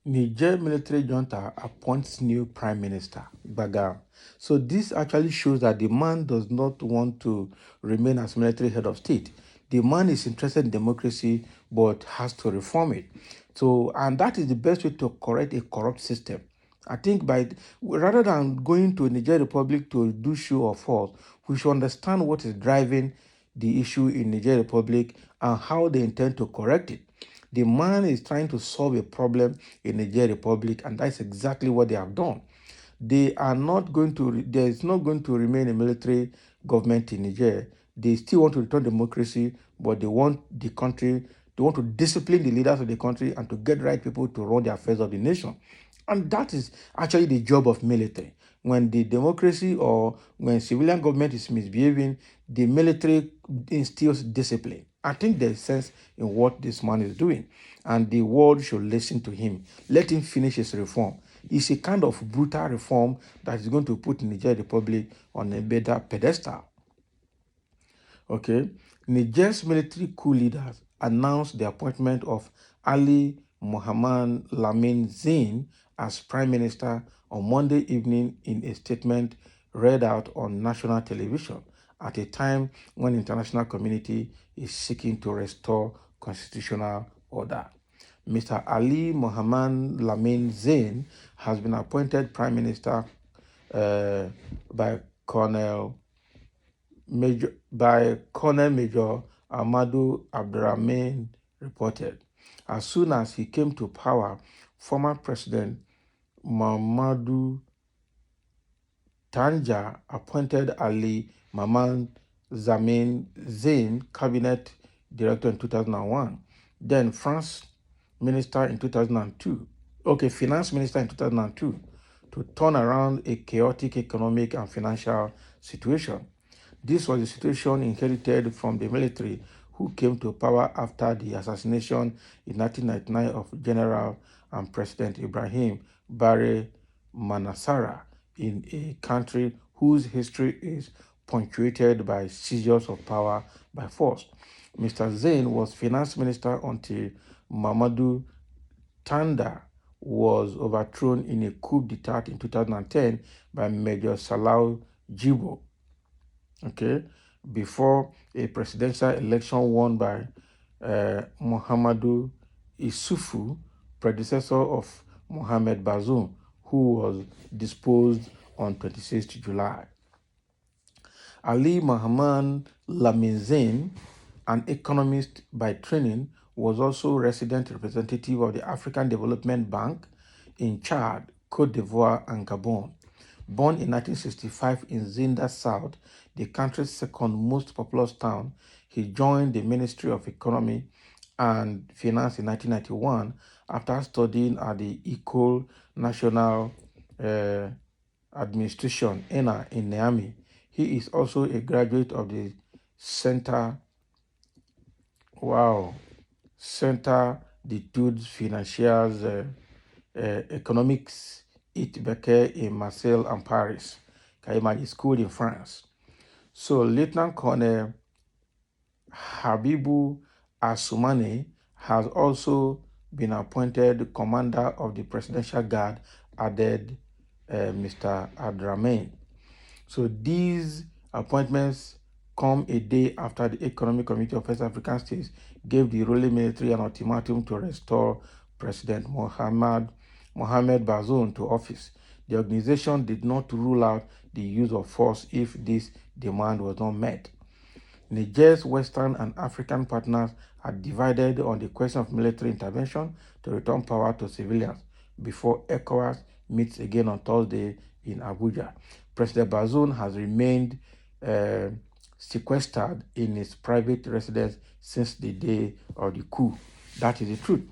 Niger military junta appoints new prime minister, Baga. So this actually shows that the man does not want to remain as military head of state. The man is interested in democracy, but has to reform it. So, and that is the best way to correct a corrupt system. I think rather than going to Niger Republic to do show of force, we should understand what is driving the issue in Niger Republic and how they intend to correct it. The man is trying to solve a problem in Niger Republic, and that's exactly what they have done. They are not going to. There is not going to remain a military government in Niger. They still want to return democracy, but they want the country. They want to discipline the leaders of the country and to get right people to run the affairs of the nation. And that is actually the job of military. When the democracy or when civilian government is misbehaving, the military instills discipline. I think there's sense in what this man is doing, and the world should listen to him. Let him finish his reform. It's a kind of brutal reform that is going to put Niger Republic on a better pedestal. Okay, Niger's military coup leaders announced the appointment of Ali Mohamed Lamine Zain as prime minister on Monday evening in a statement read out on national television at a time when the international community is seeking to restore constitutional order. Mr. Ali Mohamed Lamine Zain has been appointed prime minister by Colonel Major Ahmadu Abdurrahman reported. As soon as he came to power, former President Mamadou Tanja appointed Ali Maman Zamin Zain cabinet director in 2001, then finance minister in 2002, to turn around a chaotic economic and financial situation. This was the situation inherited from the military who came to power after the assassination in 1999 of General and President Ibrahim Bare Manassara in a country whose history is punctuated by seizures of power by force. Mr. Zain was finance minister until Mamadou Tanda was overthrown in a coup d'etat in 2010 by Major Salau Jibo. Okay, before a presidential election won by Muhammadu Isufu, predecessor of Mohamed Bazoum, who was disposed on 26th July. Ali Mohamed Lamine Zain, an economist by training, was also resident representative of the African Development Bank in Chad, Cote d'Ivoire, and Gabon. Born in 1965 in Zinda South, the country's second most populous town, he joined the Ministry of Economy and Finance in 1991 after studying at the École Nationale Administration (ENA) in Niamey. He is also a graduate of the Centre d'études financières économiques et Becker in Marseille and Paris. Can you imagine? School in France. So Lieutenant Colonel Habibu Asumani has also been appointed commander of the Presidential Guard, added Mr. Abdramain. So these appointments come a day after the Economic Committee of West African States gave the ruling military an ultimatum to restore President Mohamed Bazoum to office. The organization did not rule out the use of force if this demand was not met. Niger's Western and African partners are divided on the question of military intervention to return power to civilians before ECOWAS meets again on Thursday in Abuja. President Bazoum has remained sequestered in his private residence since the day of the coup. That is the truth.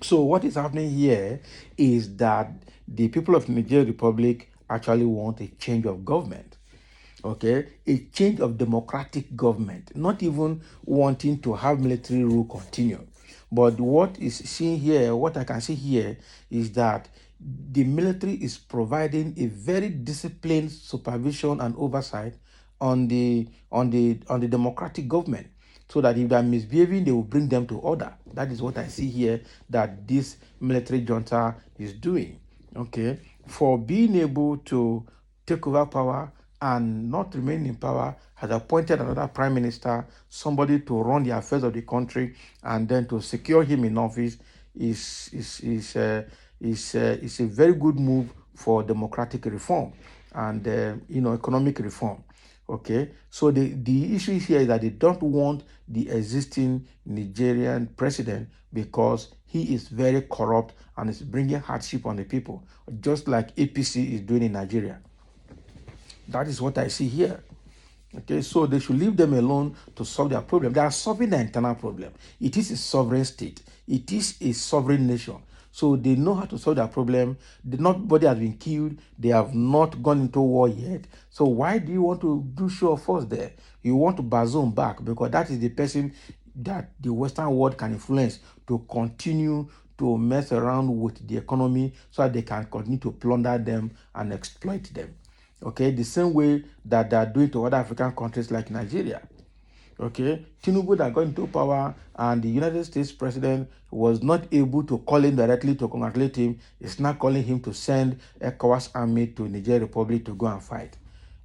So what is happening here is that the people of Niger Republic actually want a change of government. Okay, a change of democratic government, not even wanting to have military rule continue. But what I can see here is that the military is providing a very disciplined supervision and oversight on the democratic government. so that if they are misbehaving, they will bring them to order. That is what I see here that this military junta is doing. Okay, for being able to take over power and not remain in power, has appointed another prime minister, somebody to run the affairs of the country, and then to secure him in office is a very good move for democratic reform and economic reform. Okay, so the issue here is that they don't want the existing Nigerian president because he is very corrupt and is bringing hardship on the people, just like APC is doing in Nigeria. That is what I see here. Okay, so they should leave them alone to solve their problem. They are solving their internal problem. It is a sovereign state. It is a sovereign nation. So they know how to solve their problem. Nobody has been killed. They have not gone into war yet. So why do you want to do show of force there? You want to Bazoum back because that is the person that the Western world can influence to continue to mess around with the economy so that they can continue to plunder them and exploit them. Okay, the same way that they are doing to other African countries like Nigeria. Okay, Tinubu that got into power and the United States president was not able to call him directly to congratulate him, is now calling him to send ECOWAS army to Niger Republic to go and fight.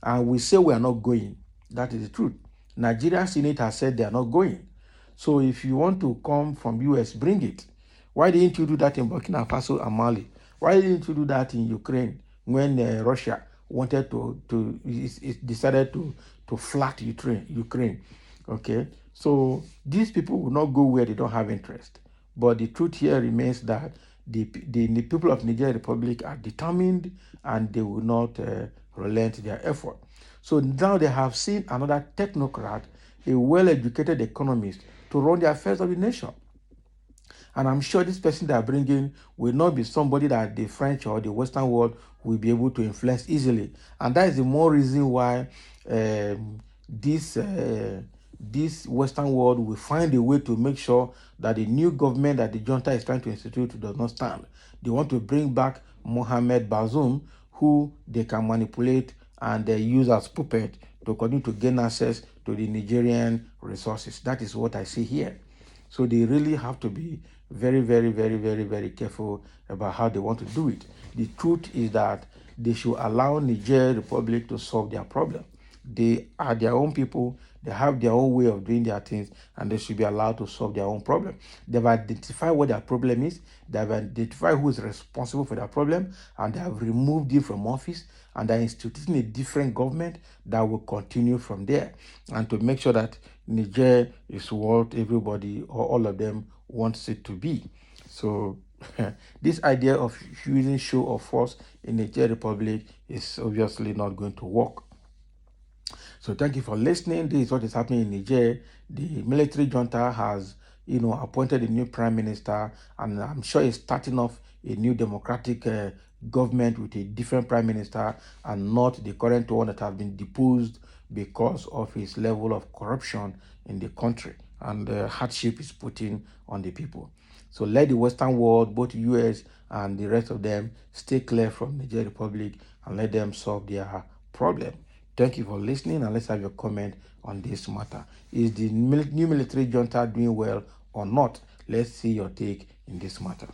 And we say we are not going. That is the truth. Nigeria Senate has said they are not going. So if you want to come from US, bring it. Why didn't you do that in Burkina Faso and Mali? Why didn't you do that in Ukraine when Russia wanted it decided to flat Ukraine? Okay, so these people will not go where they don't have interest. But the truth here remains that the people of Niger Republic are determined and they will not relent their effort. So now they have seen another technocrat, a well-educated economist, to run the affairs of the nation. And I'm sure this person they are bringing will not be somebody that the French or the Western world will be able to influence easily. And that is the more reason why this Western world will find a way to make sure that the new government that the junta is trying to institute does not stand. They want to bring back Mohamed Bazoum, who they can manipulate and use as puppet to continue to gain access to the Nigerian resources. That is what I see here. So they really have to be very, very, very, very, very careful about how they want to do it. The truth is that they should allow Niger Republic to solve their problem. They are their own people. They have their own way of doing their things, and they should be allowed to solve their own problem. They've identified what their problem is. They've identified who is responsible for their problem, and they have removed it from office, and they're instituting a different government that will continue from there, and to make sure that Niger is what everybody or all of them wants it to be. So this idea of using show of force in Niger Republic is obviously not going to work. So thank you for listening. This is what is happening in Niger. The military junta has, appointed a new prime minister, and I'm sure it's starting off a new democratic government with a different prime minister and not the current one that has been deposed because of his level of corruption in the country and the hardship is putting on the people. So let the Western world, both US and the rest of them, stay clear from Niger Republic and let them solve their problem. Thank you for listening, and let's have your comment on this matter. Is the new military junta doing well or not? Let's see your take in this matter.